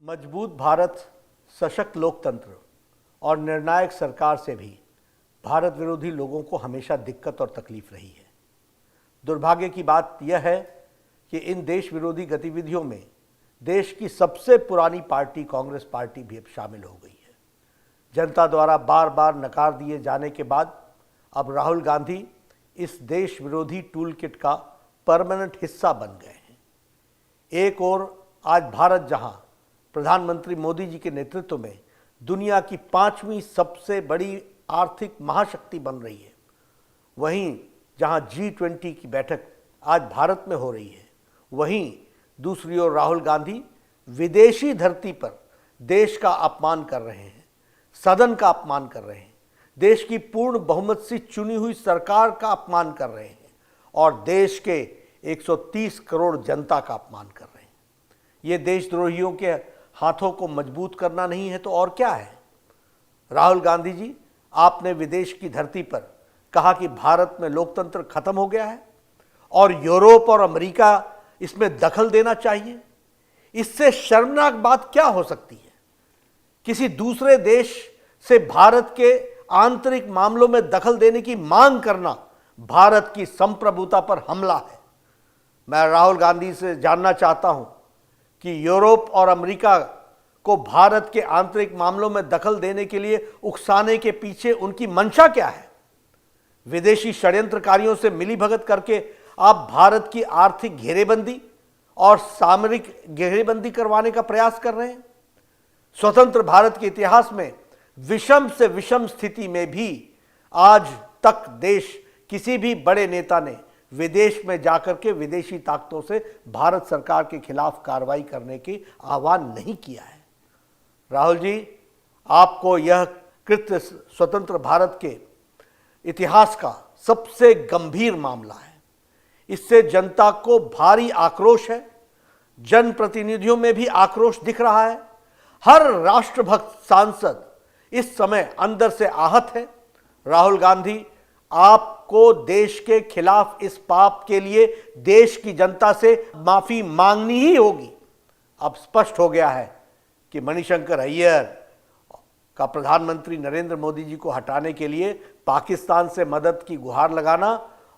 मजबूत भारत, सशक्त लोकतंत्र और निर्णायक सरकार से भी भारत विरोधी लोगों को हमेशा दिक्कत और तकलीफ रही है। दुर्भाग्य की बात यह है कि इन देश विरोधी गतिविधियों में देश की सबसे पुरानी पार्टी कांग्रेस पार्टी भी अब शामिल हो गई है। जनता द्वारा बार बार नकार दिए जाने के बाद अब राहुल गांधी इस देश विरोधी टूल किट का परमानेंट हिस्सा बन गए हैं। एक ओर आज भारत जहां प्रधानमंत्री मोदी जी के नेतृत्व में दुनिया की 5वीं सबसे बड़ी आर्थिक महाशक्ति बन रही है, वहीं जहां G20 की बैठक आज भारत में हो रही है, वहीं दूसरी ओर राहुल गांधी विदेशी धरती पर देश का अपमान कर रहे हैं, सदन का अपमान कर रहे हैं, देश की पूर्ण बहुमत से चुनी हुई सरकार का अपमान कर रहे हैं और देश के 130 करोड़ जनता का अपमान कर रहे हैं। ये देशद्रोहियों के हाथों को मजबूत करना नहीं है तो और क्या है। राहुल गांधी जी, आपने विदेश की धरती पर कहा कि भारत में लोकतंत्र खत्म हो गया है और यूरोप और अमेरिका इसमें दखल देना चाहिए। इससे शर्मनाक बात क्या हो सकती है। किसी दूसरे देश से भारत के आंतरिक मामलों में दखल देने की मांग करना भारत की संप्रभुता पर हमला है। मैं राहुल गांधी से जानना चाहता हूं कि यूरोप और अमेरिका को भारत के आंतरिक मामलों में दखल देने के लिए उकसाने के पीछे उनकी मंशा क्या है। विदेशी षड्यंत्रकारियों से मिलीभगत करके आप भारत की आर्थिक घेरेबंदी और सामरिक घेरेबंदी करवाने का प्रयास कर रहे हैं। स्वतंत्र भारत के इतिहास में विषम से विषम स्थिति में भी आज तक देश किसी भी बड़े नेता ने विदेश में जाकर के विदेशी ताकतों से भारत सरकार के खिलाफ कार्रवाई करने की आह्वान नहीं किया है। राहुल जी, आपको यह कृत्य स्वतंत्र भारत के इतिहास का सबसे गंभीर मामला है। इससे जनता को भारी आक्रोश है, जनप्रतिनिधियों में भी आक्रोश दिख रहा है। हर राष्ट्रभक्त सांसद इस समय अंदर से आहत है। राहुल गांधी, आपको देश के खिलाफ इस पाप के लिए देश की जनता से माफी मांगनी ही होगी। अब स्पष्ट हो गया है कि मणिशंकर अय्यर का प्रधानमंत्री नरेंद्र मोदी जी को हटाने के लिए पाकिस्तान से मदद की गुहार लगाना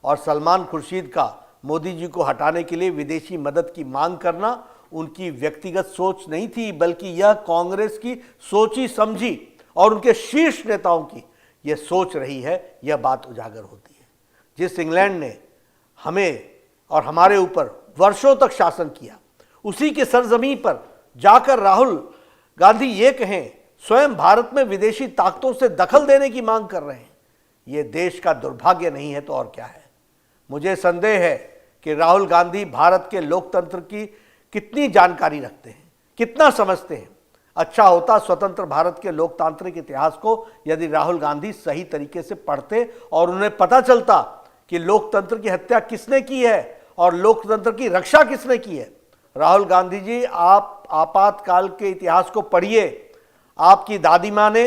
और सलमान खुर्शीद का मोदी जी को हटाने के लिए विदेशी मदद की मांग करना उनकी व्यक्तिगत सोच नहीं थी, बल्कि यह कांग्रेस की सोची समझी और उनके शीर्ष नेताओं की यह सोच रही है। यह बात उजागर होती है। जिस इंग्लैंड ने हमें और हमारे ऊपर वर्षों तक शासन किया, उसी के सरजमीं पर जाकर राहुल गांधी ये कहें, स्वयं भारत में विदेशी ताकतों से दखल देने की मांग कर रहे हैं, यह देश का दुर्भाग्य नहीं है तो और क्या है। मुझे संदेह है कि राहुल गांधी भारत के लोकतंत्र की कितनी जानकारी रखते हैं, कितना समझते हैं। अच्छा होता स्वतंत्र भारत के लोकतांत्रिक इतिहास को यदि राहुल गांधी सही तरीके से पढ़ते और उन्हें पता चलता कि लोकतंत्र की हत्या किसने की है और लोकतंत्र की रक्षा किसने की है। राहुल गांधी जी, आप आपातकाल के इतिहास को पढ़िए। आपकी दादी माँ ने,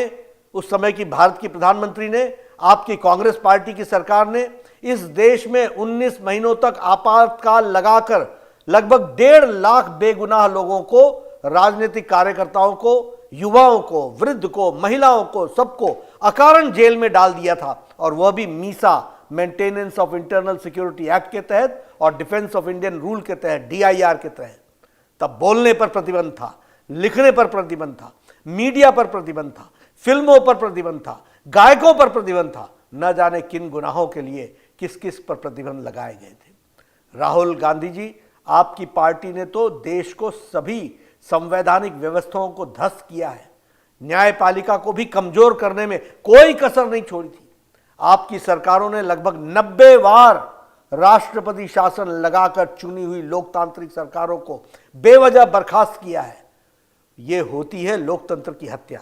उस समय की भारत की प्रधानमंत्री ने, आपकी कांग्रेस पार्टी की सरकार ने इस देश में 19 महीनों तक आपातकाल लगाकर लगभग 1.5 लाख बेगुनाह लोगों को, राजनीतिक कार्यकर्ताओं को, युवाओं को, वृद्ध को, महिलाओं को, सबको अकारण जेल में डाल दिया था, और वह भी Misa, maintenance of internal security act के तहत और डिफेंस ऑफ इंडियन रूल के तहत, DIR के तहत। तब बोलने पर प्रतिबंध था, लिखने पर प्रतिबंध था, मीडिया पर प्रतिबंध था, फिल्मों पर प्रतिबंध था, गायकों पर प्रतिबंध था। न जाने किन गुनाहों के लिए किस किस पर प्रतिबंध लगाए गए थे। राहुल गांधी जी, आपकी पार्टी ने तो देश को सभी संवैधानिक व्यवस्थाओं को ध्वस्त किया है, न्यायपालिका को भी कमजोर करने में कोई कसर नहीं छोड़ी थी। आपकी सरकारों ने लगभग 90 बार राष्ट्रपति शासन लगाकर चुनी हुई लोकतांत्रिक सरकारों को बेवजह बर्खास्त किया है। यह होती है लोकतंत्र की हत्या।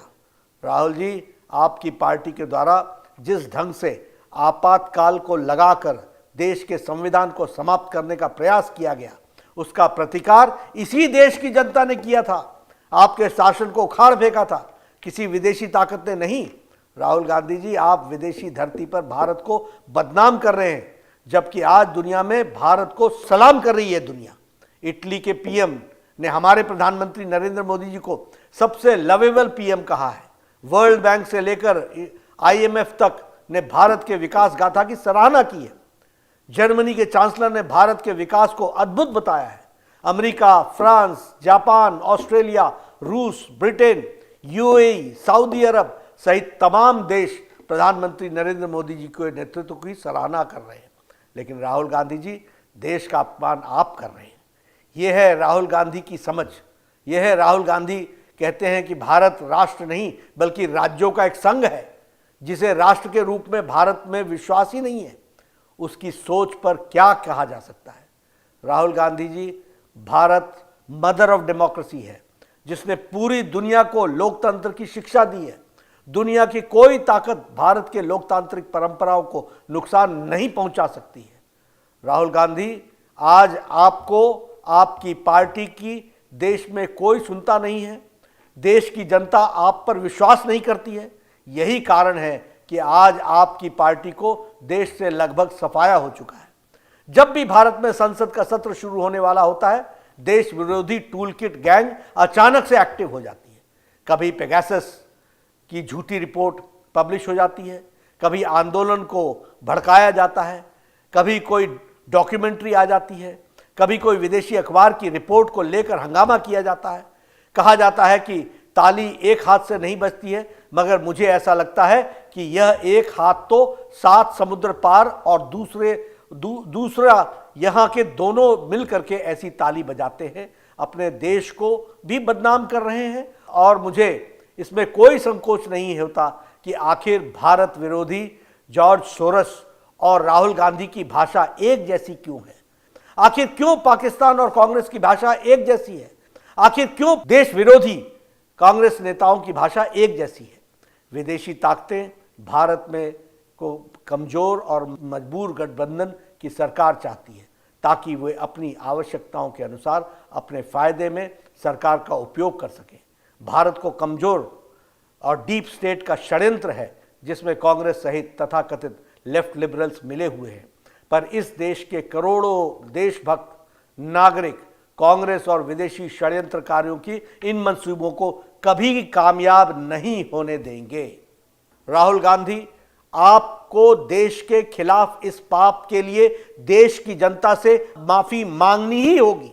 राहुल जी, आपकी पार्टी के द्वारा जिस ढंग से आपातकाल को लगाकर देश के संविधान को समाप्त करने का प्रयास किया गया, उसका प्रतिकार इसी देश की जनता ने किया था। आपके शासन को उखाड़ फेंका था, किसी विदेशी ताकत ने नहीं। राहुल गांधी जी, आप विदेशी धरती पर भारत को बदनाम कर रहे हैं, जबकि आज दुनिया में भारत को सलाम कर रही है दुनिया। इटली के PM ने हमारे प्रधानमंत्री नरेंद्र मोदी जी को सबसे लवेबल पीएम कहा है। वर्ल्ड बैंक से लेकर आईएमएफ तक ने भारत के विकास गाथा की सराहना की है। जर्मनी के चांसलर ने भारत के विकास को अद्भुत बताया है। अमेरिका, फ्रांस, जापान, ऑस्ट्रेलिया, रूस, ब्रिटेन, यूएई, सऊदी अरब सहित तमाम देश प्रधानमंत्री नरेंद्र मोदी जी के नेतृत्व की सराहना कर रहे हैं। लेकिन राहुल गांधी जी, देश का अपमान आप कर रहे हैं। यह है राहुल गांधी की समझ। यह है राहुल गांधी कहते हैं कि भारत राष्ट्र नहीं बल्कि राज्यों का एक संघ है, जिसे राष्ट्र के रूप में भारत में विश्वास ही नहीं है। उसकी सोच पर क्या कहा जा सकता है। Rahul Gandhi ji, Bharat mother of democracy है, जिसने पूरी दुनिया को लोकतंत्र की शिक्षा दी है। दुनिया की कोई ताकत भारत के लोकतांत्रिक परंपराओं को नुकसान नहीं पहुंचा सकती है। राहुल गांधी, आज आपको, आपकी पार्टी की देश में कोई सुनता नहीं है। देश की जनता आप पर विश्वास नहीं करती है। यही कारण है कि आज आपकी पार्टी को देश से लगभग सफाया हो चुका है। जब भी भारत में संसद का सत्र शुरू होने वाला होता है, देश विरोधी टूलकिट गैंग अचानक से एक्टिव हो जाती है। कभी पेगासस की झूठी रिपोर्ट पब्लिश हो जाती है, कभी आंदोलन को भड़काया जाता है, कभी कोई डॉक्यूमेंट्री आ जाती है, कभी कोई विदेशी अखबार की रिपोर्ट को लेकर हंगामा किया जाता है। कहा जाता है कि ताली एक हाथ से नहीं बजती है, मगर मुझे ऐसा लगता है कि यह एक हाथ तो 7 समुद्र पार और दूसरा यहाँ के दोनों मिलकर के ऐसी ताली बजाते हैं। अपने देश को भी बदनाम कर रहे हैं। और मुझे इसमें कोई संकोच नहीं होता कि आखिर भारत विरोधी जॉर्ज सोरस और राहुल गांधी की भाषा एक जैसी क्यों है। आखिर क्यों पाकिस्तान और कांग्रेस की भाषा एक जैसी है। आखिर क्यों देश विरोधी कांग्रेस नेताओं की भाषा एक जैसी है। विदेशी ताकतें भारत में को कमजोर और मजबूर गठबंधन की सरकार चाहती है, ताकि वे अपनी आवश्यकताओं के अनुसार अपने फायदे में सरकार का उपयोग कर सकें। भारत को कमजोर और डीप स्टेट का षड्यंत्र है, जिसमें कांग्रेस सहित तथाकथित लेफ्ट लिबरल्स मिले हुए हैं। पर इस देश के करोड़ों देशभक्त नागरिक कांग्रेस और विदेशी षड्यंत्रकारियों की इन मंसूबों को कभी कामयाब नहीं होने देंगे। राहुल गांधी, आपको देश के खिलाफ इस पाप के लिए देश की जनता से माफी मांगनी ही होगी।